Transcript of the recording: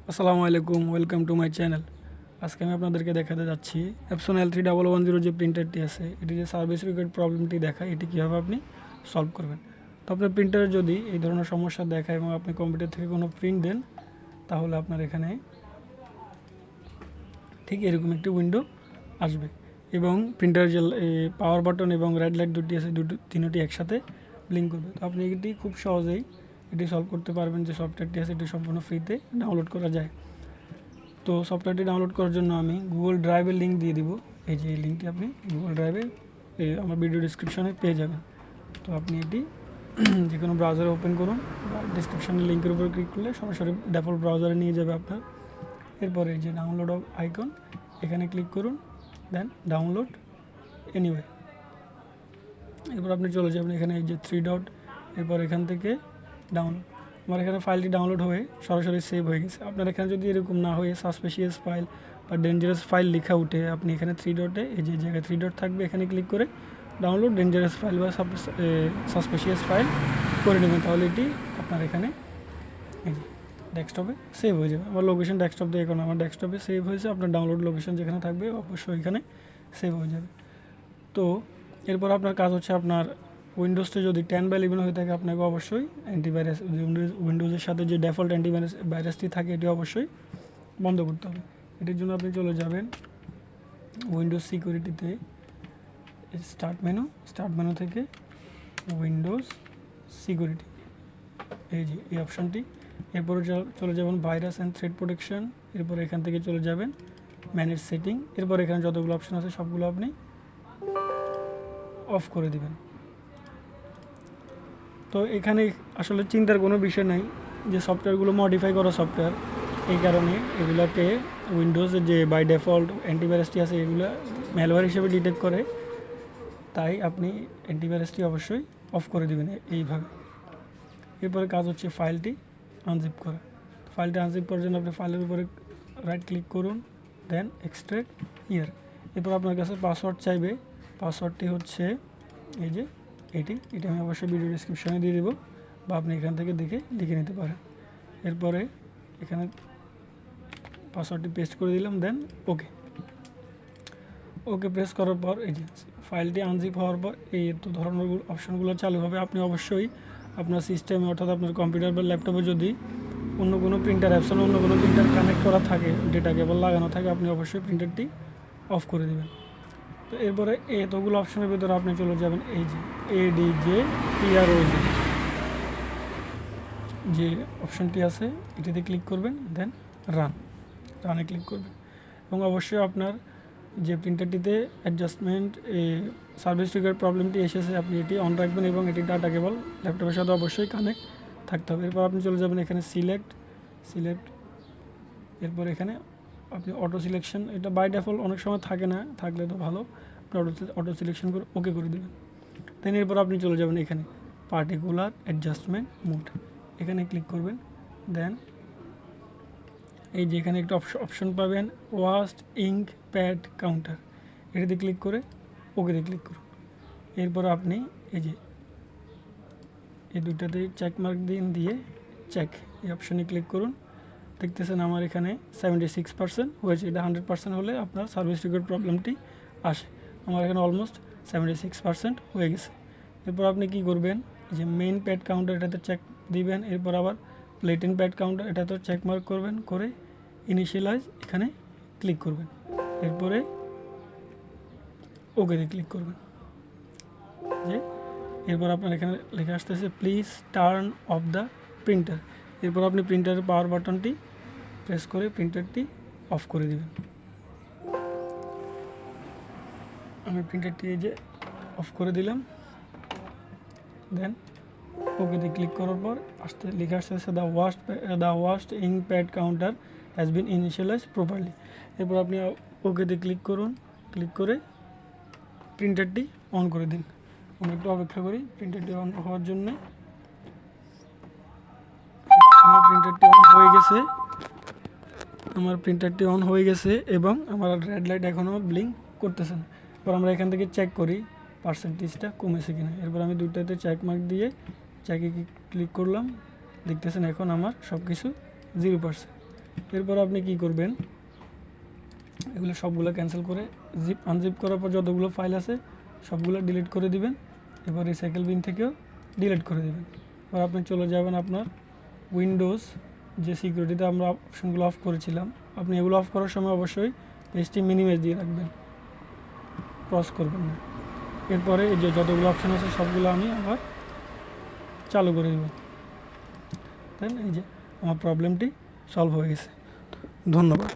আসসালামু আলাইকুম, welcome to my channel. আজকে আমি আপনাদেরকে দেখাতে যাচ্ছি এপসন L3110 যে প্রিন্টারটি আছে, এটি যে সার্ভিস রিকোয়ার্ড প্রবলেমটি দেখায়, এটি কীভাবে আপনি সলভ করবেন। তো আপনার প্রিন্টারে যদি এই ধরনের সমস্যা দেখায় এবং আপনি কম্পিউটার থেকে কোনো প্রিন্ট দেন, তাহলে আপনার এখানে ঠিক এরকম একটি উইন্ডো আসবে এবং প্রিন্টার যে পাওয়ার বাটন এবং রেড লাইট দুটি আছে, তিনটি একসাথে ব্লিঙ্ক করবে। তো আপনি এটি খুব সহজেই এটি সলভ করতে পারবেন। যে সফটওয়্যারটি আছে এটি সম্পূর্ণ ফ্রিতে ডাউনলোড করা যায়। তো সফটওয়্যারটি ডাউনলোড করার জন্য আমি গুগল ড্রাইভের লিঙ্ক দিয়ে দিব। এই যে এই লিঙ্কটি আপনি গুগল ড্রাইভে আমার ভিডিও ডিসক্রিপশনে পেয়ে যাবেন। তো আপনি এটি যে কোনো ব্রাউজারে ওপেন করুন, ডিসক্রিপশনের লিঙ্কের উপর ক্লিক করলে সরাসরি ডিফল্ট ব্রাউজারে নিয়ে যাবে আপনার। এরপরে এই যে ডাউনলোড আইকন, এখানে ক্লিক করুন, দেন ডাউনলোড এনিওয়ে। এরপর আপনি চলে যাবেন এখানে এই যে 3 ডট, এরপর এখান থেকে ডাউনলোড। আমার এখানে ফাইলটি ডাউনলোড হয়ে সরাসরি সেভ হয়ে গেছে। আপনার এখানে যদি এরকম না হয়ে সাসপিশিয়াস ফাইল বা ডেঞ্জারাস ফাইল লেখা উঠে, আপনি এখানে 3 ডটে এই যে জায়গায় 3 ডট থাকবে, এখানে ক্লিক করে ডাউনলোড ডেঞ্জারাস ফাইল বা সাসপিশিয়াস ফাইল করে নেবেন। তাহলে এটি আপনার এখানে এই যে ডেস্কটপে সেভ হয়ে যাবে। আমার লোকেশন ডেস্কটপ দিয়ে এখন আমার ডেস্কটপে সেভ হয়েছে। আপনার ডাউনলোড লোকেশন যেখানে থাকবে অবশ্যই এখানে সেভ হয়ে যাবে। তো এরপর আপনার কাজ হচ্ছে, আপনার উইন্ডোজটা যদি 10 বা 11 হয়ে থাকে, আপনাকে অবশ্যই অ্যান্টিভাইরাস উইন্ডোজের সাথে যে ডিফল্ট ভাইরাসটি থাকে এটি অবশ্যই বন্ধ করতে হবে। এটির জন্য আপনি চলে যাবেন উইন্ডোজ সিকিউরিটিতে, স্টার্ট মেনু থেকে উইন্ডোজ সিকিউরিটি, এই যে এই অপশানটি। এরপরে চলে যাবেন ভাইরাস অ্যান্ড থ্রেট প্রোটেকশন। এরপর এখান থেকে চলে যাবেন ম্যানেজ সেটিং। এরপর এখানে যতগুলো অপশান আছে সবগুলো আপনি অফ করে দিবেন। তো এখানে আসলে চিন্তার কোনো বিষয় নাই, যে সফটওয়্যারগুলো মডিফাই করা সফটওয়্যার, এই কারণে এগুলোকে উইন্ডোজের যে বাই ডিফল্ট অ্যান্টিভাইরাসটি আছে এগুলো ম্যালওয়্যার হিসেবে ডিটেক্ট করে। তাই আপনি অ্যান্টিভাইরাসটি অবশ্যই অফ করে দেবেন এইভাবে। এরপরে কাজ হচ্ছে ফাইলটি আনজিপ করা। ফাইলটি আনজিপ করার জন্য আপনি ফাইলের উপরে রাইট ক্লিক করুন, দেন এক্সট্রাক্ট ইয়ার। এরপর আপনার কাছে পাসওয়ার্ড চাইবে। পাসওয়ার্ডটি হচ্ছে এই যে এটি আমি অবশ্যই ভিডিও ডিসক্রিপশনে দিয়ে দেবো, বা আপনি এখান থেকে দেখে লিখে নিতে পারেন। এরপরে এখানে পাসওয়ার্ডটি পেস্ট করে দিলাম, দেন ওকে প্রেস করার পর এই যে ফাইলটি আনজিপ হওয়ার পর এই তো ধরনের অপশনগুলো চালু হবে। আপনি অবশ্যই আপনার সিস্টেমে, অর্থাৎ আপনার কম্পিউটার বা ল্যাপটপে যদি অন্য কোনো প্রিন্টার অ্যাপসন অন্য কোনো প্রিন্টার কানেক্ট করা থাকে, ডেটা কেবল লাগানো থাকে, আপনি অবশ্যই প্রিন্টারটি অফ করে দেবেন। তো এরপরে এতগুলো অপশনের ভিতরে আপনি চলে যাবেন এই যে ADJPROG যে অপশানটি আছে, এটিতে ক্লিক করবেন, দেন রানে ক্লিক করবেন। এবং অবশ্যই আপনার যে প্রিন্টারটিতে অ্যাডজাস্টমেন্ট সার্ভিস ট্রিগার প্রবলেমটি এসেছে, আপনি এটি অন রাখবেন এবং এটি ডাটা কেবল ল্যাপটপের সাথে অবশ্যই কানেক্ট থাকতে হবে। এরপর আপনি চলে যাবেন এখানে সিলেক্ট, এরপর এখানে আপনি অটো সিলেকশন, এটা বাই ডিফল্ট অনেক সময় থাকে না, থাকলে তো ভালো, আপনি অটো সিলেকশন করে ওকে করে দেবেন। দেন এরপর আপনি চলে যাবেন এখানে পার্টিকুলার অ্যাডজাস্টমেন্ট মোড, এখানে ক্লিক করবেন। দেন এই যে এখানে একটা অপশন পাবেন ওয়াস্ট ইঙ্ক প্যাড কাউন্টার, এটাতে ক্লিক করে ওকেতে ক্লিক করুন। এরপর আপনি এই যে এই দুইটাতে চেক মার্ক দিয়ে চেক এই অপশানে ক্লিক করুন। দেখতেছেন আমার এখানে 76% হয়েছে। এটা 100% হলে আপনার সার্ভিস রিকোয়ার্ড প্রবলেমটি আসে। আমার এখানে অলমোস্ট 76% হয়ে গেছে। এরপর আপনি কি করবেন, যে মেইন প্যাড কাউন্টার এটাতে চেক দিবেন। এরপর আবার প্লেটিন প্যাড কাউন্টার এটাতে চেক মার্ক করবেন, করে ইনিশিয়ালাইজ এখানে ক্লিক করবেন। এরপরে ওকেতে ক্লিক করবেন। যে এরপর আপনার এখানে লেখা আসতেছে please turn off the printer. এরপর আপনি প্রিন্টারের পাওয়ার বাটনটি প্রেস করে প্রিন্টারটি অফ করে দেবেন। আমি প্রিন্টারটি এই যে অফ করে দিলাম। দেন ওকেতে ক্লিক করার পর লেখা আসতেছে the waste ink pad counter has been initialize properly. এরপর আপনি ওকেতে ক্লিক করুন, ক্লিক করে প্রিন্টারটি অন করে দিন। আমরা একটু অপেক্ষা করি প্রিন্টারটি অন হওয়ার জন্য। আমার প্রিন্টারটি অন হয়ে গেছে এবং আমার রেড লাইট এখনও ব্লিঙ্ক করতেছে না। এরপর আমরা এখান থেকে চেক করি পার্সেন্টেজটা কমেছে কিনা। এরপর আমি দুইটাতে চেক মার্ক দিয়ে চেকে ক্লিক করলাম। দেখতেছেন এখন আমার সব কিছু 0%। এরপর আপনি কি করবেন, এগুলো সবগুলো ক্যান্সেল করে আনজিপ করার পর যতগুলো ফাইল আছে সবগুলো ডিলিট করে দিবেন। এবার রিসাইকেল বিন থেকেও ডিলিট করে দিবেন। এবার আপনি চলে যাবেন আপনার উইন্ডোজ যে সিকিউরিটিতে আমরা অপশনগুলো অফ করেছিলাম, আপনি এগুলো অফ করার সময় অবশ্যই পেজটি মিনিমাইজ দিয়ে রাখবেন, ক্রস করবেন না। এরপরে এই যে যতগুলো অপশন আছে সবগুলো আমি আবার চালু করে দেব। দেন এই যে আমার প্রবলেমটি সলভ হয়ে গেছে। ধন্যবাদ।